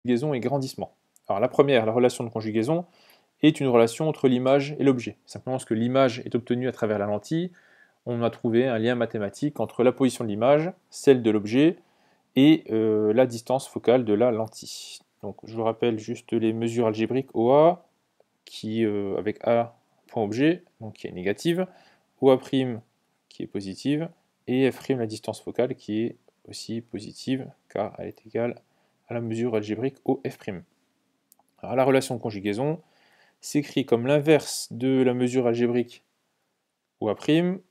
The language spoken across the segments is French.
conjugaison et grandissement. Alors la première, la relation de conjugaison, est une relation entre l'image et l'objet. Simplement parce que l'image est obtenue à travers la lentille, on a trouvé un lien mathématique entre la position de l'image, celle de l'objet, et la distance focale de la lentille. Donc je vous rappelle juste les mesures algébriques OA, qui, avec A point objet, donc qui est négative, OA' qui est positive, et F' la distance focale qui est aussi positive, car elle est égale à la mesure algébrique OF'. Alors la relation de conjugaison s'écrit comme l'inverse de la mesure algébrique OA'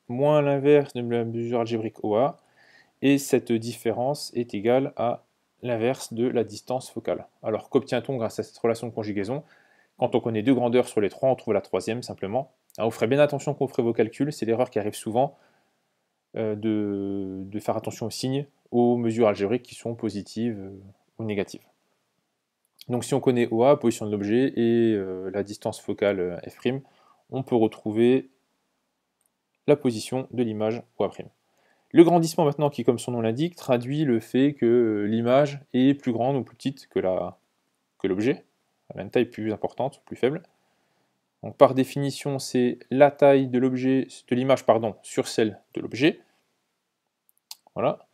moins l'inverse de la mesure algébrique OA, et cette différence est égale à l'inverse de la distance focale. Alors qu'obtient-on grâce à cette relation de conjugaison? Quand on connaît deux grandeurs sur les trois, on trouve la troisième simplement. Alors vous ferez bien attention quand vous ferez vos calculs, c'est l'erreur qui arrive souvent, de faire attention aux signes, aux mesures algébriques qui sont positives ou négatives. Donc si on connaît OA, position de l'objet, et la distance focale F', on peut retrouver la position de l'image OA'. Le grandissement maintenant, qui comme son nom l'indique, traduit le fait que l'image est plus grande ou plus petite que l'objet, elle a une taille plus importante, plus faible. Donc par définition, c'est la taille de l'objet, de l'image sur celle de l'objet. Voilà.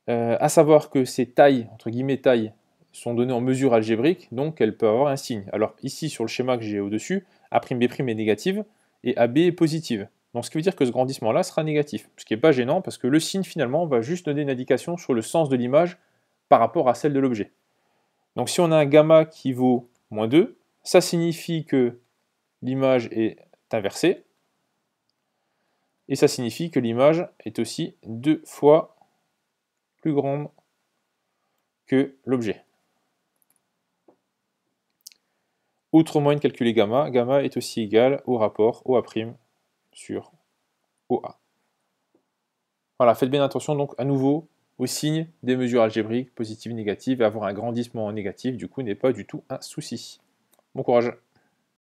À savoir que ces tailles, entre guillemets tailles, sont données en mesure algébrique, donc elles peuvent avoir un signe. Alors ici, sur le schéma que j'ai au-dessus, A'B' est négative et AB est positive. Donc ce qui veut dire que ce grandissement-là sera négatif, ce qui n'est pas gênant parce que le signe finalement va juste donner une indication sur le sens de l'image par rapport à celle de l'objet. Donc si on a un gamma qui vaut moins 2, ça signifie que l'image est inversée, et ça signifie que l'image est aussi 2 fois plus grande que l'objet. Autre moyen de calculer gamma, gamma est aussi égal au rapport OA' sur OA. Voilà, faites bien attention donc à nouveau aux signes des mesures algébriques, positives, négatives, et avoir un grandissement négatif du coup n'est pas du tout un souci. Bon courage.